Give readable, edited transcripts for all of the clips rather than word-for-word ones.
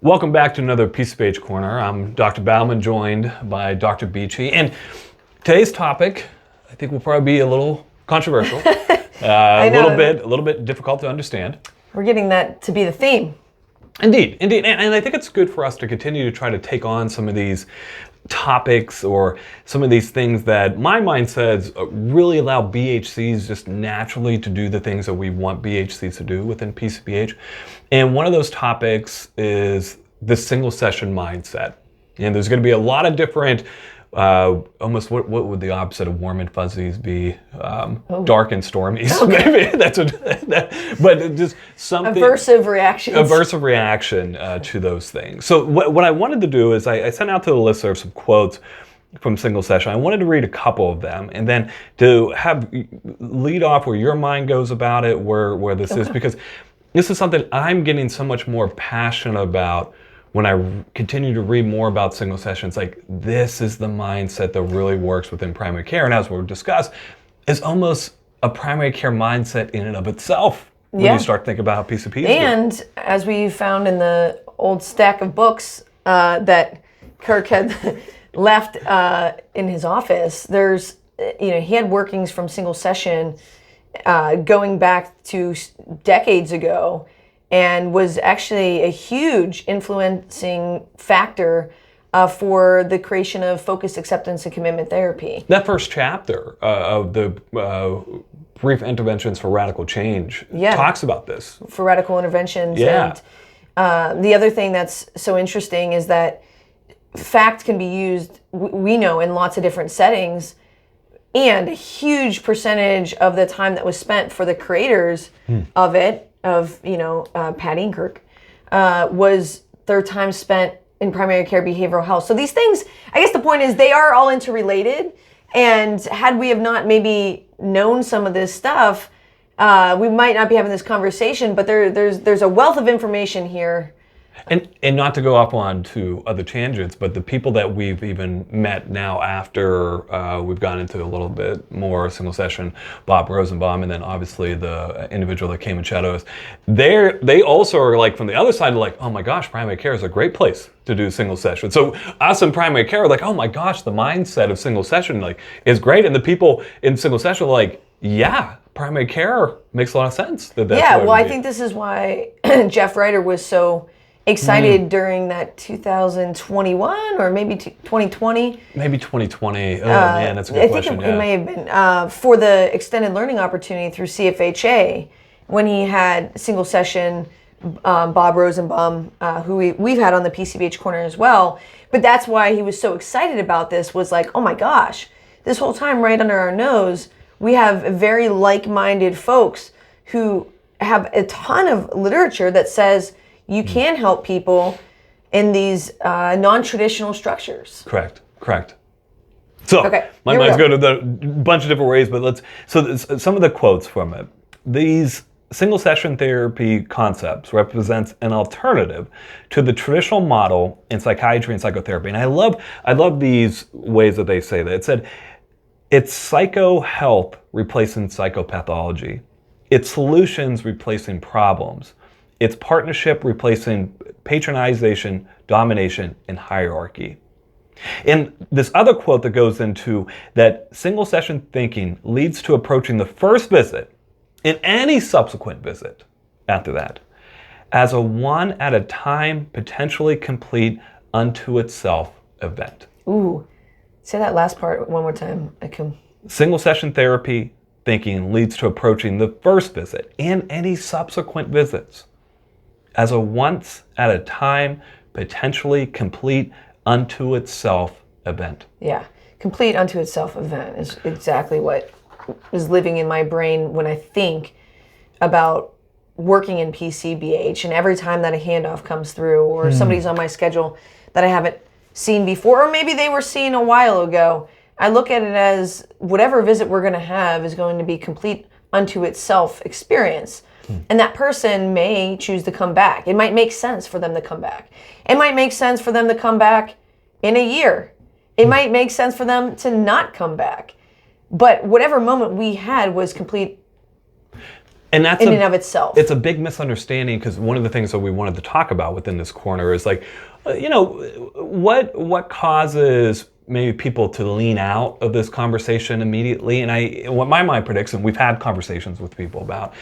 Welcome back to another PCBH Corner. I'm Dr. Bauman, joined by Dr. Beachy. And today's topic, I think, will probably be a little controversial, a little bit difficult to understand. We're getting that to be the theme. Indeed. And I think it's good for us to continue to try to take on some of these topics or some of these things that my mind says really allow BHCs just naturally to do the things that we want BHCs to do within PCBH. And one of those topics is the single session mindset. And there's going to be a lot of different, almost what would the opposite of warm and fuzzies be? Dark and stormy. Okay. Maybe that's but just something. Aversive reactions. Aversive reaction to those things. So what I wanted to do is I sent out to the listener some quotes from single session. I wanted to read a couple of them and then to have lead off where your mind goes about it, where this is, because this is something I'm getting so much more passionate about when I continue to read more about single sessions. Like, this is the mindset that really works within primary care. And as we'll discuss, is almost a primary care mindset in and of itself when you start thinking about how PCPs And as we found in the old stack of books that Kirk had left in his office, there's, he had workings from single session going back to decades ago, and was actually a huge influencing factor for the creation of focused acceptance and commitment therapy. That first chapter of the brief interventions for radical change talks about this. For radical interventions. Yeah. And the other thing that's so interesting is that FACT can be used, we know, in lots of different settings, and a huge percentage of the time that was spent for the creators of it, Patty and Kirk, was their time spent in primary care behavioral health. So these things, I guess the point is, they are all interrelated. And had we have not maybe known some of this stuff, we might not be having this conversation. But there's a wealth of information here. And not to go off on to other tangents, but the people that we've even met now after we've gone into a little bit more single session, Bob Rosenbaum, and then obviously the individual that came and shadowed us, they also are like from the other side, like, oh my gosh, primary care is a great place to do single session. So us in primary care are like, oh my gosh, the mindset of single session is great. And the people in single session are like, yeah, primary care makes a lot of sense. I think this is why Jeff Ryder was so excited during that 2021 or maybe 2020. Maybe 2020. Oh man, that's a good question. I think it may have been for the extended learning opportunity through CFHA, when he had single session Bob Rosenbaum, who we've had on the PCBH Corner as well. But that's why he was so excited about this, was like, oh my gosh, this whole time right under our nose, we have very like-minded folks who have a ton of literature that says you can help people in these non-traditional structures. Correct. So my mind's going to a bunch of different ways, but some of the quotes from it. These single session therapy concepts represents an alternative to the traditional model in psychiatry and psychotherapy. And I love these ways that they say that. It said, it's psycho-health replacing psychopathology. It's solutions replacing problems. It's partnership replacing patronization, domination, and hierarchy. And this other quote that goes into that single session thinking leads to approaching the first visit and any subsequent visit after that as a one at a time, potentially complete unto itself event. Ooh, say that last part one more time. Single session therapy thinking leads to approaching the first visit and any subsequent visits as a once at a time, potentially complete unto itself event. Yeah, complete unto itself event is exactly what is living in my brain when I think about working in PCBH. And every time that a handoff comes through or somebody's on my schedule that I haven't seen before, or maybe they were seen a while ago, I look at it as whatever visit we're going to have is going to be complete unto itself experience. And that person may choose to come back. It might make sense for them to come back. It might make sense for them to come back in a year. It might make sense for them to not come back. But whatever moment we had was complete And that's in and of itself. It's a big misunderstanding, because one of the things that we wanted to talk about within this corner is like, what causes maybe people to lean out of this conversation immediately. And what my mind predicts, and we've had conversations with people about,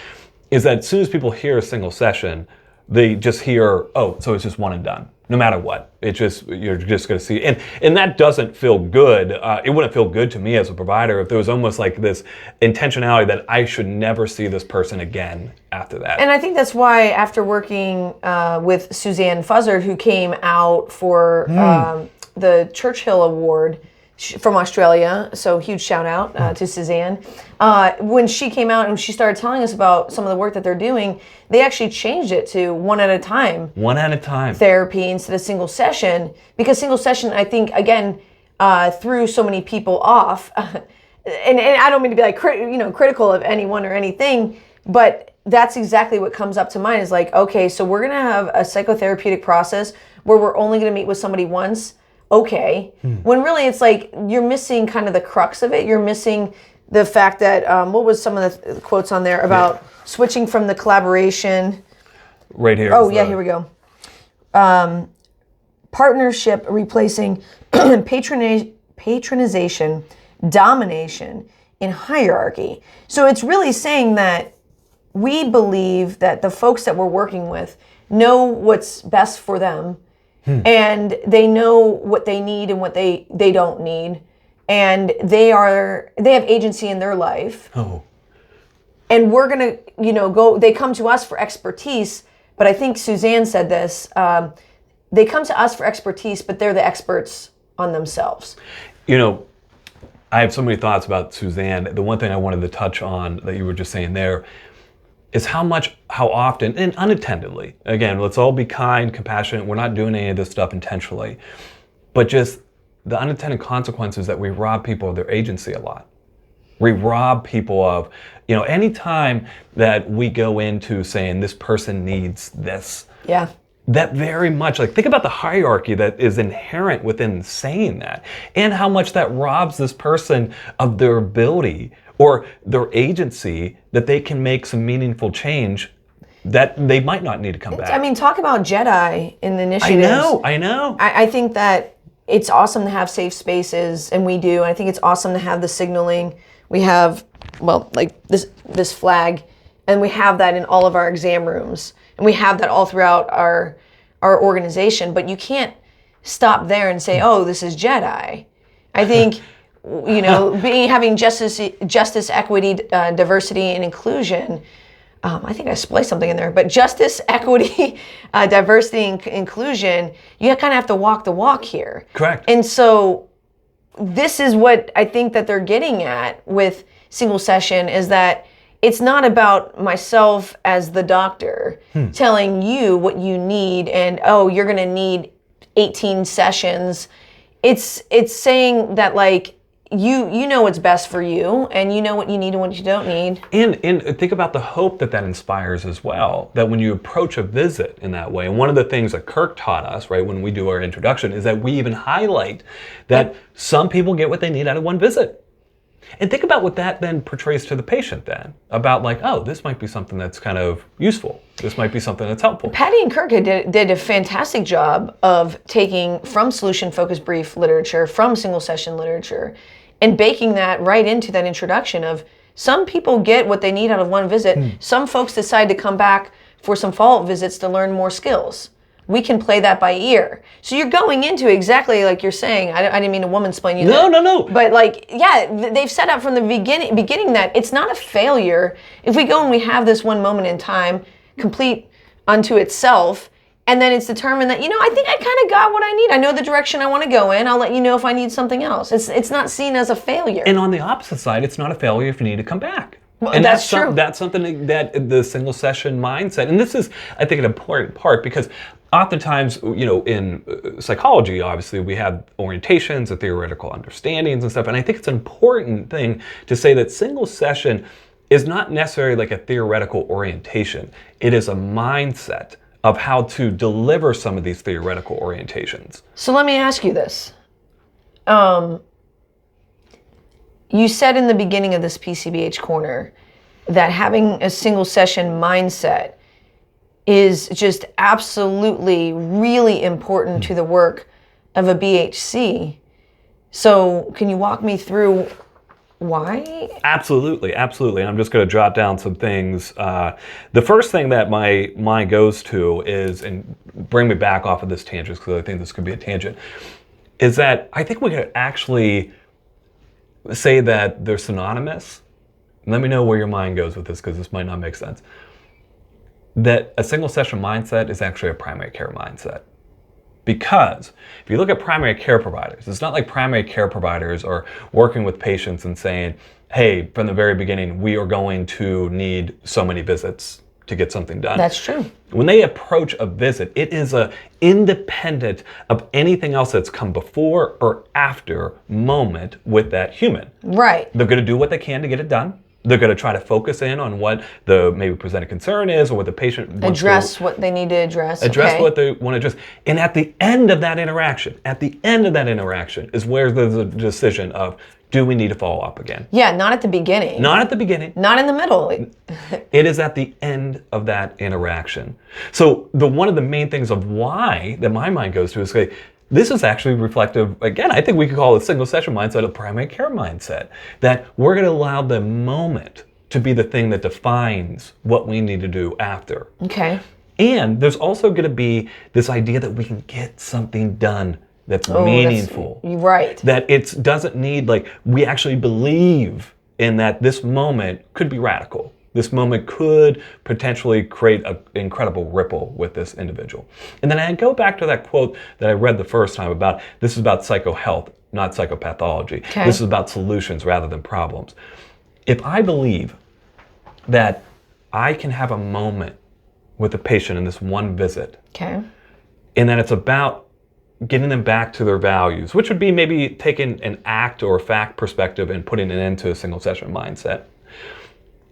is that as soon as people hear a single session, they just hear, oh, so it's just one and done, no matter what. You're just going to see, and that doesn't feel good. It wouldn't feel good to me as a provider if there was almost like this intentionality that I should never see this person again after that. And I think that's why, after working with Suzanne Fuzzard, who came out for the Churchill Award from Australia, so huge shout out to Suzanne. When she came out and she started telling us about some of the work that they're doing, they actually changed it to one at a time. One at a time. Therapy instead of single session, because single session, I think, again, threw so many people off. And I don't mean to be like critical of anyone or anything, but that's exactly what comes up to mind is like, okay, so we're gonna have a psychotherapeutic process where we're only gonna meet with somebody once. Okay. When really it's like you're missing kind of the crux of it. You're missing the fact that, what was some of the quotes on there about switching from the collaboration? Right here. Oh, yeah, here we go. Partnership replacing patronization, domination, and hierarchy. So it's really saying that we believe that the folks that we're working with know what's best for them. And they know what they need and what they don't need, and they have agency in their life. Oh. And we're gonna, go. They come to us for expertise, but I think Suzanne said this. They come to us for expertise, but they're the experts on themselves. I have so many thoughts about Suzanne. The one thing I wanted to touch on that you were just saying there is how often, and unintendedly, again, let's all be kind, compassionate, we're not doing any of this stuff intentionally, but just the unintended consequences that we rob people of their agency a lot. We rob people of, any time that we go into saying this person needs this. Yeah. That very much, think about the hierarchy that is inherent within saying that, and how much that robs this person of their ability or their agency that they can make some meaningful change that they might not need to come back. I mean, talk about Jedi in the initiatives. I know. I think that it's awesome to have safe spaces, and we do. I think it's awesome to have the signaling. We have, this flag, and we have that in all of our exam rooms, and we have that all throughout our organization. But you can't stop there and say, "Oh, this is Jedi." I think. Having justice, equity, diversity, and inclusion. I think I spliced something in there, but justice, equity, diversity, and inclusion. You kind of have to walk the walk here. Correct. And so, this is what I think that they're getting at with single session is that it's not about myself as the doctor telling you what you need and you're going to need 18 sessions. It's saying that you know what's best for you, and you know what you need and what you don't need. And think about the hope that inspires as well, that when you approach a visit in that way, and one of the things that Kirk taught us, right, when we do our introduction, is that we even highlight that some people get what they need out of one visit. And think about what that then portrays to the patient then, about this might be something that's kind of useful. This might be something that's helpful. Patty and Kirk did a fantastic job of taking from solution-focused brief literature, from single session literature, and baking that right into that introduction of some people get what they need out of one visit. Some folks decide to come back for some follow-up visits to learn more skills. We can play that by ear. So you're going into exactly like you're saying. I didn't mean to woman-splain you. No. But they've set up from the beginning that it's not a failure if we go and we have this one moment in time, complete unto itself, and then it's determined that, I think I kind of got what I need. I know the direction I want to go in. I'll let you know if I need something else. It's not seen as a failure. And on the opposite side, it's not a failure if you need to come back. Well, and that's true. That's something that the single session mindset, and this is, I think, an important part, because oftentimes, in psychology, obviously, we have orientations and theoretical understandings and stuff, and I think it's an important thing to say that single session is not necessarily like a theoretical orientation. It is a mindset of how to deliver some of these theoretical orientations. So let me ask you this. You said in the beginning of this PCBH corner that having a single session mindset is just absolutely really important to the work of a BHC. So can you walk me through why? Absolutely. I'm just going to jot down some things. The first thing that my mind goes to is, and bring me back off of this tangent because I think this could be a tangent, is that I think we could actually say that they're synonymous. Let me know where your mind goes with this because this might not make sense. That a single session mindset is actually a primary care mindset. Because if you look at primary care providers, it's not like primary care providers are working with patients and saying, hey, from the very beginning, we are going to need so many visits to get something done. That's true. When they approach a visit, it is independent of anything else that's come before or after moment with that human. Right. They're going to do what they can to get it done. They're going to try to focus in on what the maybe presented concern is or what the patient wants to address what they need to address. Address what they want to address. And at the end of that interaction, is where there's a decision of, do we need to follow up again? Yeah, not at the beginning. Not at the beginning. Not in the middle. It is at the end of that interaction. So one of the main things of why that my mind goes to is, okay, this is actually reflective, again, I think we could call it a single session mindset, a primary care mindset, that we're going to allow the moment to be the thing that defines what we need to do after. Okay. And there's also going to be this idea that we can get something done that's meaningful. Right. That it doesn't need, like, we actually believe in that this moment could be radical. This moment could potentially create an incredible ripple with this individual. And then I go back to that quote that I read the first time about, this is about psychohealth, not psychopathology. Okay. This is about solutions rather than problems. If I believe that I can have a moment with a patient in this one visit, okay, and that it's about getting them back to their values, which would be maybe taking an act or a fact perspective and putting it into a single session mindset.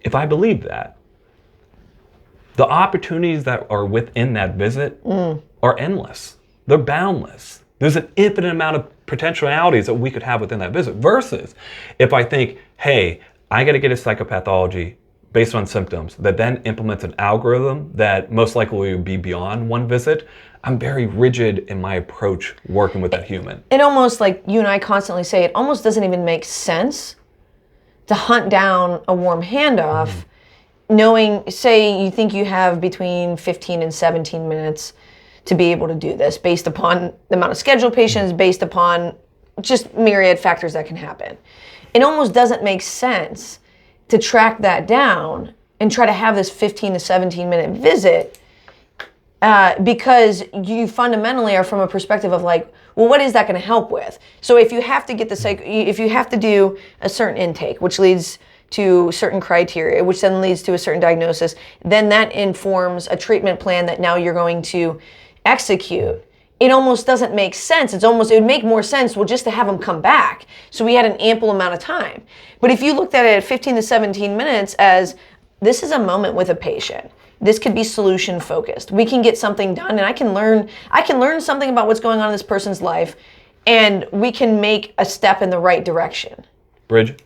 If I believe that, the opportunities that are within that visit are endless. They're boundless. There's an infinite amount of potentialities that we could have within that visit. Versus if I think, hey, I got to get a psychopathology based on symptoms that then implements an algorithm that most likely will be beyond one visit, I'm very rigid in my approach working with that human. It almost, like you and I constantly say, it almost doesn't even make sense to hunt down a warm handoff, knowing, say you think you have between 15 and 17 minutes to be able to do this based upon the amount of scheduled patients, based upon just myriad factors that can happen. It almost doesn't make sense to track that down and try to have this 15 to 17 minute visit because you fundamentally are from a perspective of like, well, what is that going to help with? So if you have to get if you have to do a certain intake, which leads to certain criteria, which then leads to a certain diagnosis, then that informs a treatment plan that now you're going to execute. It almost doesn't make sense. It would make more sense, well, just to have them come back. So we had an ample amount of time. But if you looked at it at 15 to 17 minutes as, this is a moment with a patient. This could be solution focused. We can get something done, and I can learn something about what's going on in this person's life, and we can make a step in the right direction. Bridge?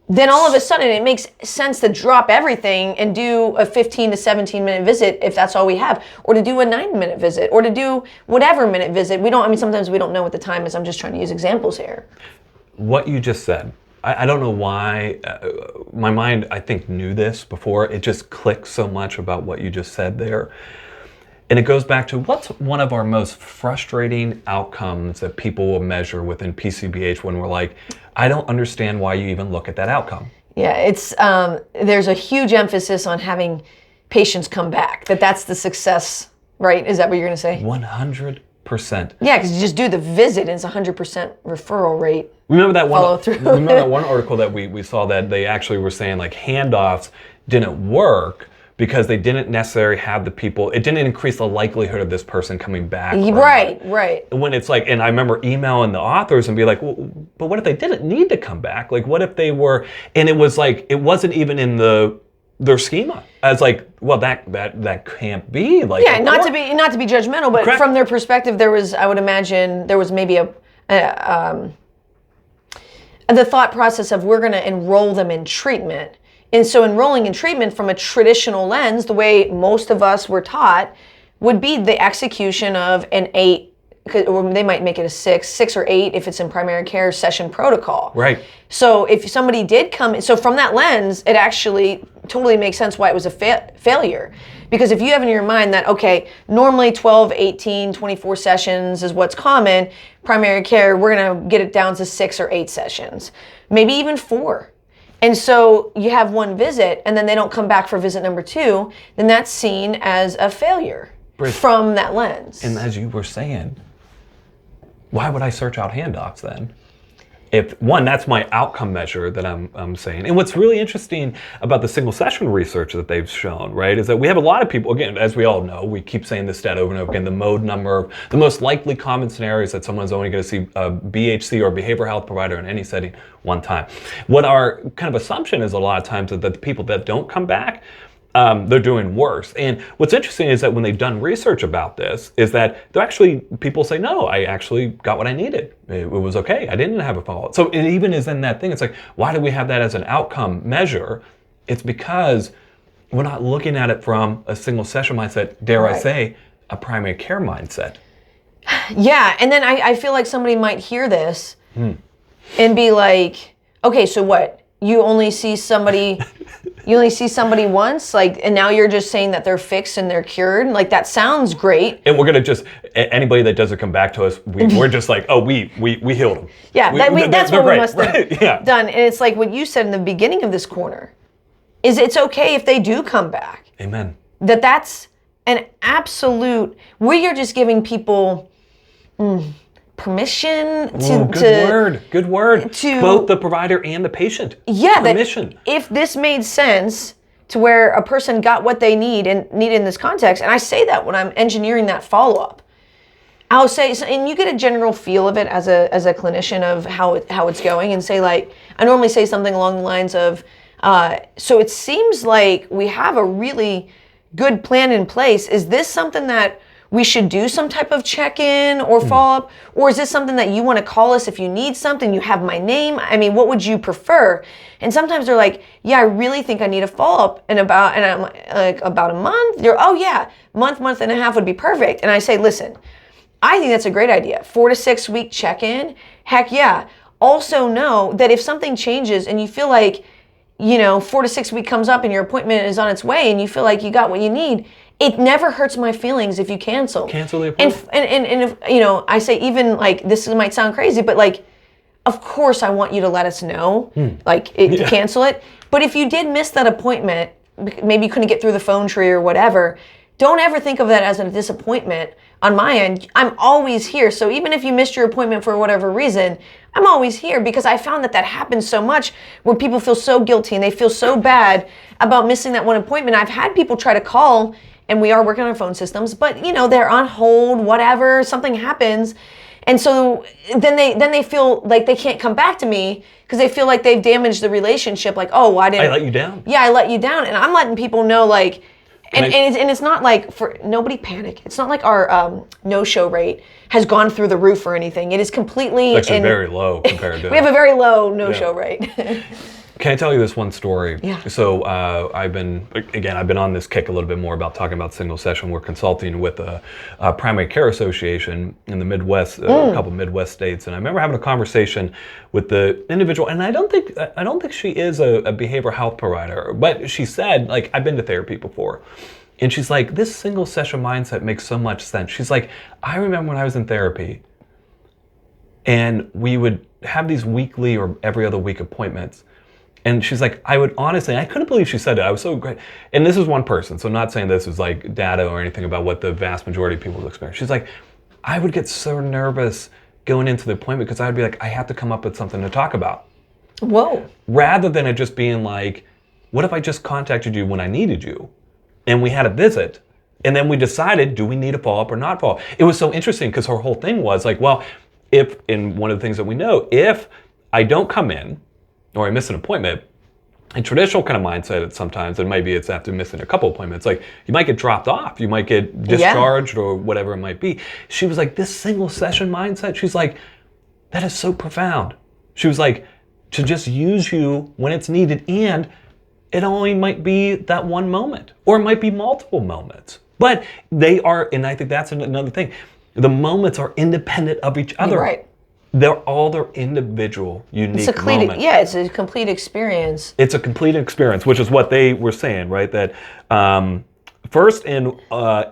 Then all of a sudden it makes sense to drop everything and do a 15 to 17 minute visit if that's all we have, or to do a 9-minute visit, or to do whatever minute visit. Sometimes we don't know what the time is. I'm just trying to use examples here. What you just said, I don't know why, my mind, I think, knew this before. It just clicked so much about what you just said there. And it goes back to, what's one of our most frustrating outcomes that people will measure within PCBH when we're like, I don't understand why you even look at that outcome. Yeah, it's there's a huge emphasis on having patients come back, that's the success, right? Is that what you're going to say? 100%. Yeah, because you just do the visit and it's 100% referral rate. Remember that follow through. Remember that one article that we saw that they actually were saying like handoffs didn't work because they didn't necessarily have the people, it didn't increase the likelihood of this person coming back. Right. When it's like, and I remember emailing the authors and be like, well, but what if they didn't need to come back? Like, what if they were, and it was like, it wasn't even in their schema. I was like, well, that can't be. Like, yeah, not to be judgmental, but correct. From their perspective, I would imagine there was maybe the thought process of, we're going to enroll them in treatment. And so enrolling in treatment from a traditional lens, the way most of us were taught, would be the execution of an 8, or they might make it a 6 or 8 if it's in primary care session protocol. Right. So if somebody did come, so from that lens, it actually totally makes sense why it was a failure. Because if you have in your mind that, okay, normally 12, 18, 24 sessions is what's common, primary care, we're going to get it down to 6 or 8 sessions, maybe even 4. And so you have one visit and then they don't come back for visit number 2, then that's seen as a failure from that lens. And as you were saying, why would I search out Handoffs then? If one, that's my outcome measure that I'm saying. And what's really interesting about the single session research that they've shown, right, is that we have a lot of people, again, as we all know, we keep saying this stat over and over again, the mode number, the most likely common scenarios that someone's only going to see a BHC or behavioral health provider in any setting one time. What our kind of assumption is a lot of times that the people that don't come back, they're doing worse. And what's interesting is that when they've done research about this, is that they're actually, people say, no, I actually got what I needed. It was okay. I didn't have a follow-up. So it even is in that thing. It's like, why do we have that as an outcome measure? It's because we're not looking at it from a single session mindset, dare I say, a primary care mindset. Yeah, and then I feel like somebody might hear this and be like, okay, so what? You only see somebody once, like, and now you're just saying that they're fixed and they're cured. Like, that sounds great. And we're gonna just, anybody that doesn't come back to us, we're just like, oh, we healed them. Yeah, that's what we must have done. And it's like what you said in the beginning of this corner, is it's okay if they do come back. Amen. That's an absolute, we are just giving people permission good word to both the provider and the patient. Yeah, permission. If this made sense to where a person got what they need in this context, and I say that when I'm engineering that follow-up, I'll say, and you get a general feel of it as a clinician of how it's going, and say, like, I normally say something along the lines of, so it seems like we have a really good plan in place. Is this something that we should do some type of check-in or follow-up? Or is this something that you want to call us if you need something? You have my name. I mean, what would you prefer? And sometimes they're like, yeah, I really think I need a follow-up and I'm like, about a month? They're, oh yeah, month and a half would be perfect. And I say, listen, I think that's a great idea. 4 to 6 week check-in, heck yeah. Also know that if something changes and you feel like, 4 to 6 week comes up and your appointment is on its way and you feel like you got what you need, it never hurts my feelings if you cancel. Cancel the appointment. And if, I say, even like, this might sound crazy, but like, of course I want you to let us know, cancel it. But if you did miss that appointment, maybe you couldn't get through the phone tree or whatever, don't ever think of that as a disappointment on my end. I'm always here. So even if you missed your appointment for whatever reason, I'm always here, because I found that happens so much where people feel so guilty and they feel so bad about missing that one appointment. I've had people try to call, and we are working on our phone systems, but they're on hold, whatever, something happens. And so then they feel like they can't come back to me because they feel like they've damaged the relationship. Like, oh, I let you down. Yeah, I let you down. And I'm letting people know, like, and it's not like, for nobody panic. It's not like our no-show rate has gone through the roof or anything. It is completely... It's actually very low compared to... We have a very low no-show rate. Can I tell you this one story? Yeah. So I've been on this kick a little bit more about talking about single session. We're consulting with a primary care association in the Midwest, a couple Midwest states, and I remember having a conversation with the individual, and I don't think she is a behavioral health provider, but she said, like, I've been to therapy before. And she's like, this single session mindset makes so much sense. She's like, I remember when I was in therapy, and we would have these weekly or every other week appointments. And she's like, I couldn't believe she said it. I was so great. And this is one person, so I'm not saying this is like data or anything about what the vast majority of people experience. She's like, I would get so nervous going into the appointment because I'd be like, I have to come up with something to talk about. Whoa. Rather than it just being like, what if I just contacted you when I needed you? And we had a visit, and then we decided, do we need a follow-up or not follow-up? It was so interesting because her whole thing was like, well, in one of the things that we know, if I don't come in, or I miss an appointment, in traditional kind of mindset, sometimes, and maybe it's after missing a couple appointments, like you might get dropped off, you might get discharged or whatever it might be. She was like, this single session mindset, she's like, that is so profound. She was like, to just use you when it's needed, and it only might be that one moment, or it might be multiple moments. But they are, and I think that's another thing, the moments are independent of each other. Right. They're all their individual, unique moments. Yeah, it's a complete experience. It's a complete experience, which is what they were saying, right? That first and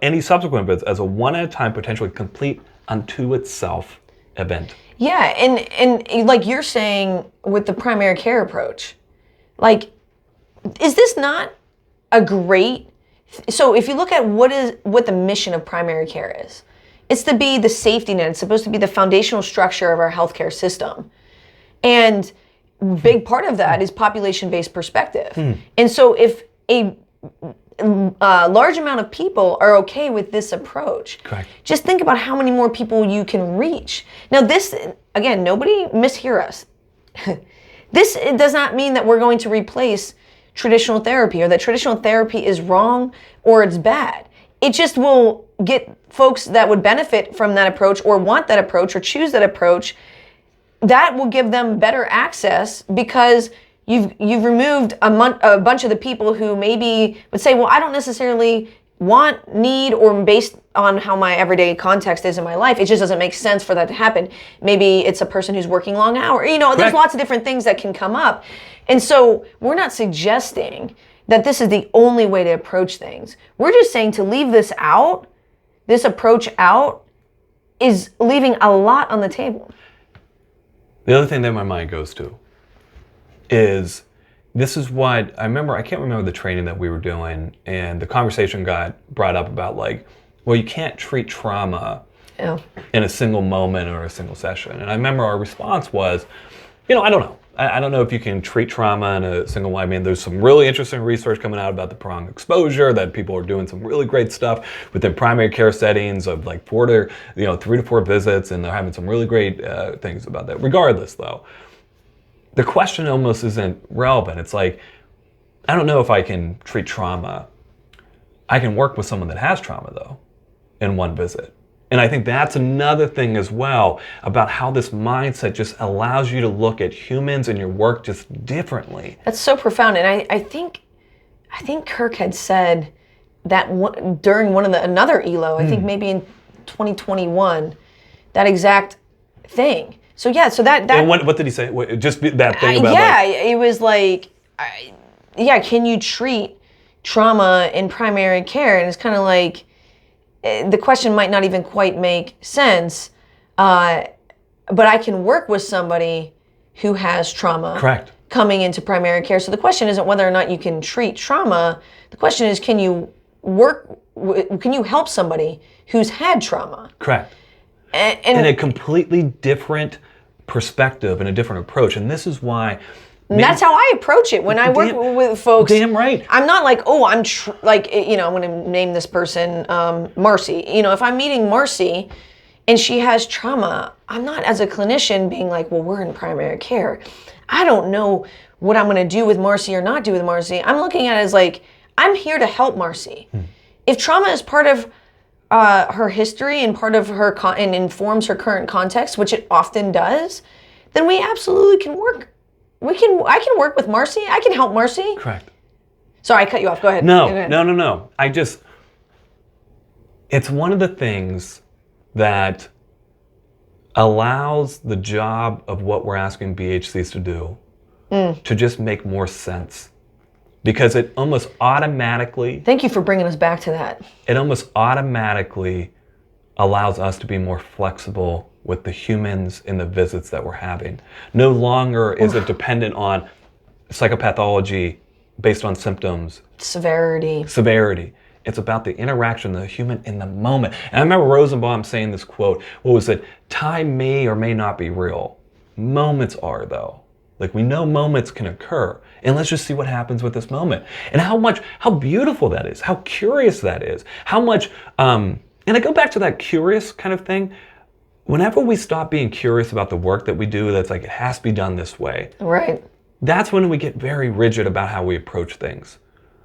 any subsequent events as a one at a time, potentially complete unto itself event. Yeah, and like you're saying with the primary care approach, like, is this not a great... So if you look at what the mission of primary care is, it's to be the safety net. It's supposed to be the foundational structure of our healthcare system. And big part of that is population-based perspective. And so if a large amount of people are okay with this approach, correct, just think about how many more people you can reach. Now this, again, nobody mishear us. This does not mean that we're going to replace traditional therapy or that traditional therapy is wrong or it's bad. It just will get folks that would benefit from that approach or want that approach or choose that approach. That will give them better access because you've removed a bunch of the people who maybe would say, well, I don't necessarily want, need, or based on how my everyday context is in my life, it just doesn't make sense for that to happen. Maybe it's a person who's working long hours. You know, correct, there's lots of different things that can come up. And so we're not suggesting that this is the only way to approach things. We're just saying to leave this out, this approach out, is leaving a lot on the table. The other thing that my mind goes to is, this is what, I can't remember the training that we were doing, and the conversation got brought up about like, well, you can't treat trauma in a single moment or a single session. And I remember our response was, you know, I don't know. I don't know if you can treat trauma in a single way. I mean, there's some really interesting research coming out about the prolonged exposure, that people are doing some really great stuff within primary care settings of like 3 to 4 visits, and they're having some really great things about that. Regardless, though, the question almost isn't relevant. It's like, I don't know if I can treat trauma. I can work with someone that has trauma, though, in one visit. And I think that's another thing as well about how this mindset just allows you to look at humans and your work just differently. That's so profound. And I think Kirk had said that during another ELO, I think maybe in 2021, that exact thing. So yeah, so that and what did he say? Just that thing about it was like, can you treat trauma in primary care? And it's kind of like, the question might not even quite make sense, but I can work with somebody who has trauma, correct, coming into primary care. So the question isn't whether or not you can treat trauma. The question is, can you help somebody who's had trauma? Correct. And a completely different perspective and a different approach. And this is why... And that's how I approach it when I work with folks. Damn right. I'm not like, oh, I'm going to name this person Marcy. You know, if I'm meeting Marcy and she has trauma, I'm not, as a clinician, being like, well, we're in primary care. I don't know what I'm going to do with Marcy or not do with Marcy. I'm looking at it as like, I'm here to help Marcy. If trauma is part of her history and part of her and informs her current context, which it often does, then we absolutely can work. I can work with Marcy. I can help Marcy. Correct. Sorry, I cut you off. Go ahead. No. It's one of the things that allows the job of what we're asking BHCs to do to just make more sense. Because it almost automatically... Thank you for bringing us back to that. It almost automatically allows us to be more flexible with the humans in the visits that we're having. No longer is it dependent on psychopathology based on symptoms. Severity. It's about the interaction of the human in the moment. And I remember Rosenbaum saying this quote, what was it? Time may or may not be real. Moments are, though. Like, we know moments can occur. And let's just see what happens with this moment. And how beautiful that is, how curious that is, how much, and I go back to that curious kind of thing. Whenever we stop being curious about the work that we do, that's like, it has to be done this way. Right. That's when we get very rigid about how we approach things.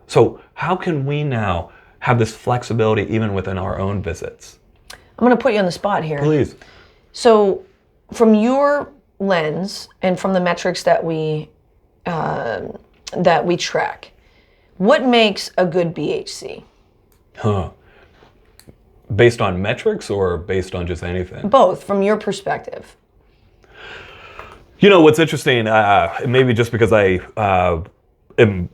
So how can we now have this flexibility even within our own visits? I'm going to put you on the spot here. Please. So from your lens and from the metrics that we track, What makes a good BHC? Based on metrics or based on just anything? Both, from your perspective. You know, what's interesting, maybe just because I am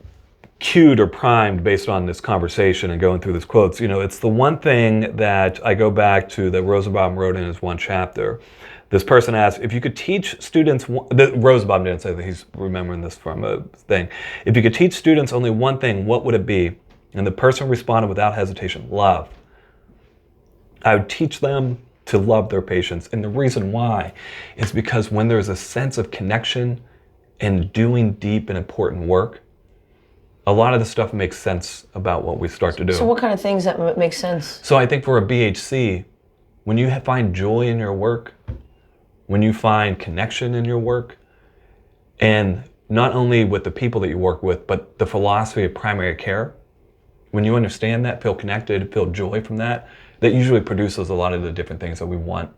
cued or primed based on this conversation and going through these quotes, you know, it's the one thing that I go back to that Rosenbaum wrote in his one chapter. This person asked, if you could teach students, Rosenbaum didn't say that, he's remembering this from a thing. If you could teach students only one thing, what would it be? And the person responded without hesitation, love. I would teach them to love their patients. And the reason why is because when there's a sense of connection and doing deep and important work, a lot of the stuff makes sense about what we start to do. So what kind of things that make sense? So I think for a BHC, when you find joy in your work, when you find connection in your work, and not only with the people that you work with, but the philosophy of primary care, when you understand that, feel connected, feel joy from that, that usually produces a lot of the different things that we want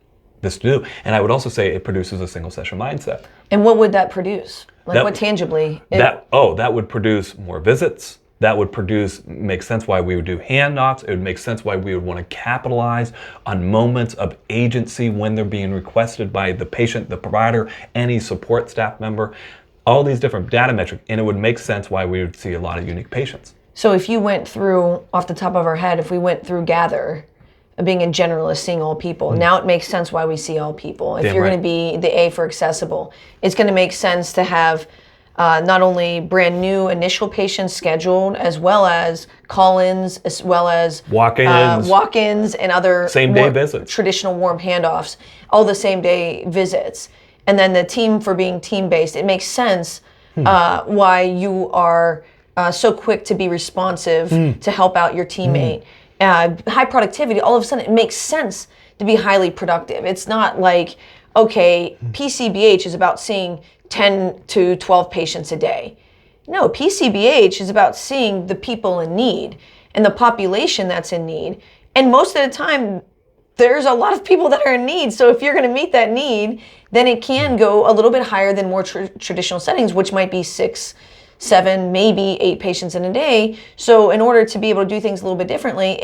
this to do. And I would also say it produces a single session mindset. And what would that produce? Like what tangibly? That would produce more visits. That would make sense why we would do handoffs. It would make sense why we would want to capitalize on moments of agency when they're being requested by the patient, the provider, any support staff member, all these different data metrics. And it would make sense why we would see a lot of unique patients. So if you went through, off the top of our head, if we went through Gather, being a generalist, seeing all people, now it makes sense why we see all people. If you're going to be the A for accessible, it's going to make sense to have not only brand new initial patients scheduled, as well as call-ins, as well as walk-ins and other same-day visits, traditional warm handoffs, all the same-day visits. And then the team for being team-based, it makes sense why you are so quick to be responsive to help out your teammate. High productivity, all of a sudden it makes sense to be highly productive. It's not like, okay, PCBH is about seeing 10 to 12 patients a day. No, PCBH is about seeing the people in need and the population that's in need. And most of the time, there's a lot of people that are in need. So if you're going to meet that need, then it can go a little bit higher than more traditional settings, which might be 6, 7, maybe 8 patients in a day. So in order to be able to do things a little bit differently,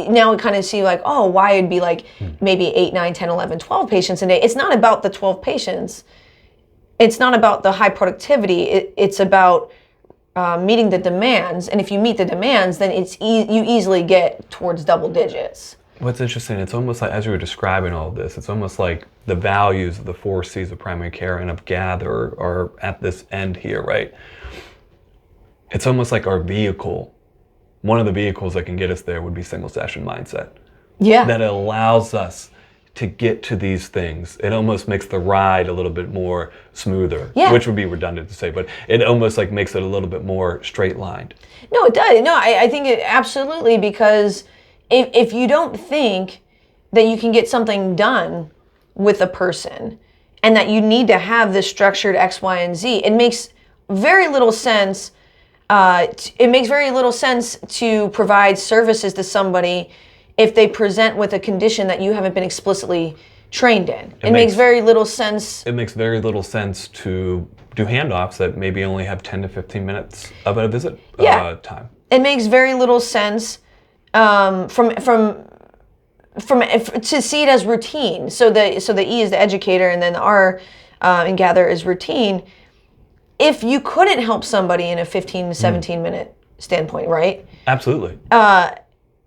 now we kind of see like, oh, why it'd be like maybe 8, 9, 10, 11, 12 patients a day. It's not about the 12 patients. It's not about the high productivity. It's about meeting the demands. And if you meet the demands, then you easily get towards double digits. What's interesting, it's almost like, as you were describing all of this, it's almost like the values of the 4 C's of primary care and of Gather are at this end here, right? It's almost like our vehicle, one of the vehicles that can get us there would be single session mindset. Yeah. That allows us to get to these things. It almost makes the ride a little bit more smoother, which would be redundant to say, but it almost like makes it a little bit more straight lined. No, it does. No, I think it absolutely, because if you don't think that you can get something done with a person and that you need to have this structured X, Y, and Z, it makes very little sense. It makes very little sense to provide services to somebody if they present with a condition that you haven't been explicitly trained in. It makes very little sense. It makes very little sense to do handoffs that maybe only have 10 to 15 minutes of a visit time. It makes very little sense to see it as routine. So the E is the educator, and then the R in Gather is routine. If you couldn't help somebody in a 15 to 17 minute standpoint, right? Absolutely.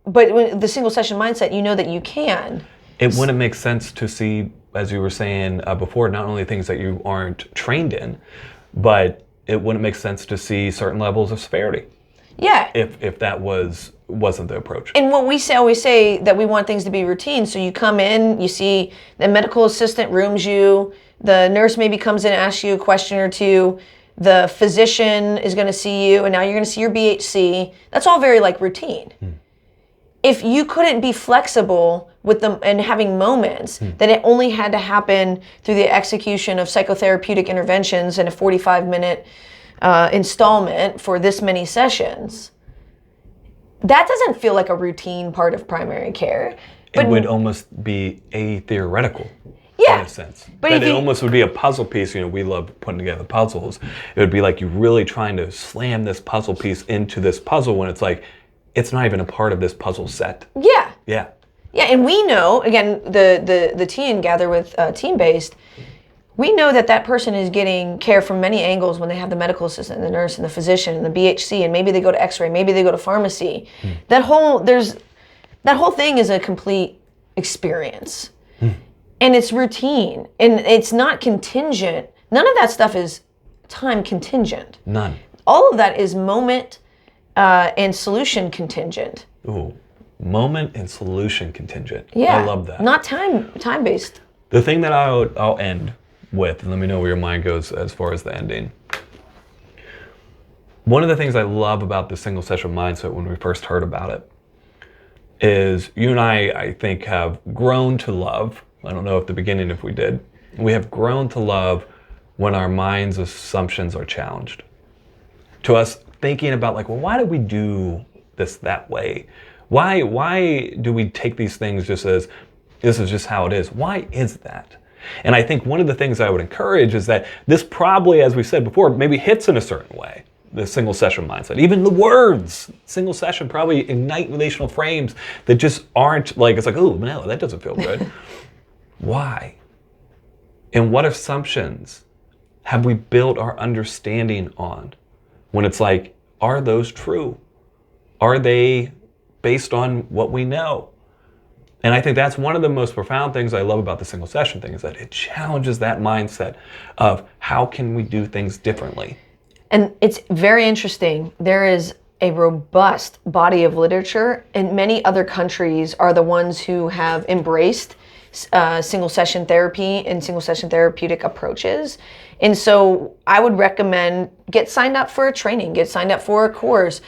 But when the single session mindset, you know that you can. It wouldn't make sense to see, as you were saying before, not only things that you aren't trained in, but it wouldn't make sense to see certain levels of severity. Yeah. If that wasn't the approach. And what we always say that we want things to be routine. So you come in, you see the medical assistant rooms you, the nurse maybe comes in and asks you a question or two, the physician is going to see you, and now you're going to see your BHC. That's all very like routine. If you couldn't be flexible with them and having moments, then it only had to happen through the execution of psychotherapeutic interventions in a 45-minute installment for this many sessions. That doesn't feel like a routine part of primary care. It would almost be theoretical. Yeah. In a sense. But that it almost would be a puzzle piece. We love putting together puzzles. It would be like you're really trying to slam this puzzle piece into this puzzle when it's like, it's not even a part of this puzzle set. Yeah. Yeah. Yeah, and we know, again, the T and Gather with Timebased, we know that person is getting care from many angles when they have the medical assistant, the nurse, and the physician, and the BHC, and maybe they go to X-ray, maybe they go to pharmacy. That whole thing is a complete experience. And it's routine, and it's not contingent. None of that stuff is time contingent. None. All of that is moment and solution contingent. Ooh, moment and solution contingent. Yeah. I love that. Not time-based. The thing that I'll end with, and let me know where your mind goes as far as the ending. One of the things I love about the single session mindset when we first heard about it is you and I think, have grown to love. I don't know at the beginning if we did. We have grown to love when our mind's assumptions are challenged. To us thinking about like, well, why do we do this that way? Why do we take these things just as this is just how it is? Why is that? And I think one of the things I would encourage is that this probably, as we said before, maybe hits in a certain way, the single session mindset. Even the words, single session, probably ignite relational frames that just aren't like, it's like, oh, no, that doesn't feel good. Why? And what assumptions have we built our understanding on? When it's like, are those true? Are they based on what we know? And I think that's one of the most profound things I love about the single session thing, is that it challenges that mindset of how can we do things differently. And it's very interesting. There is a robust body of literature, and many other countries are the ones who have embraced single session therapy and single session therapeutic approaches. And so I would recommend get signed up for a training, get signed up for a course,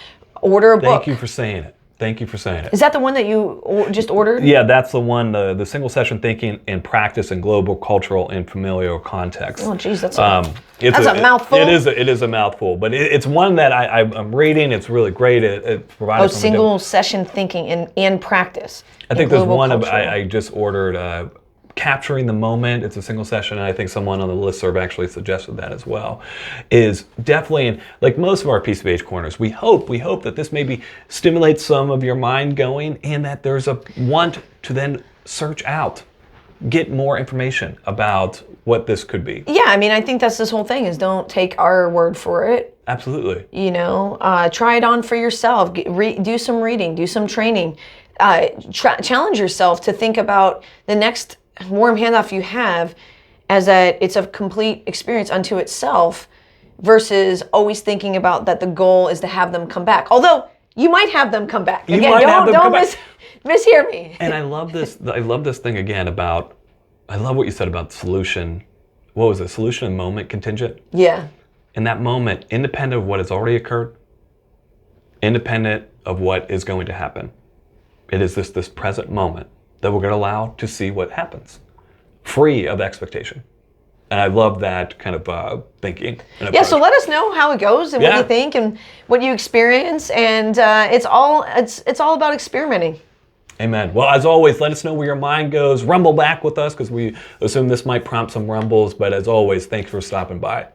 order a book. Thank you for saying it. Thank you for saying it. Is that the one that you just ordered? Yeah, that's the one, the single session thinking and practice in global, cultural, and familial context. Oh, geez, that's a mouthful. It is a mouthful, but it's one that I'm reading. It's really great. It provides single session thinking and practice. I think there's one I just ordered, Capturing the Moment. It's a single session, and I think someone on the listserv actually suggested that as well. Is definitely, in, like most of our PCBH corners, we hope that this maybe stimulates some of your mind going, and that there's a want to then search out, get more information about what this could be. Yeah, I mean, I think that's this whole thing, is don't take our word for it. Absolutely. Try it on for yourself. Do some reading, do some training. Challenge yourself to think about the next warm handoff you have as that it's a complete experience unto itself, versus always thinking about that the goal is to have them come back. Although you might have them come back. Again, don't mishear me. And I love this. I love this thing again about. I love what you said about solution. What was it? Solution and moment contingent. Yeah. In that moment, independent of what has already occurred, independent of what is going to happen, it is this present moment that we're going to allow to see what happens, free of expectation. And I love that kind of thinking. Yeah, so let us know how it goes and what you think and what you experience. And it's all about experimenting. Amen. Well, as always, let us know where your mind goes. Rumble back with us, because we assume this might prompt some rumbles. But as always, thanks for stopping by.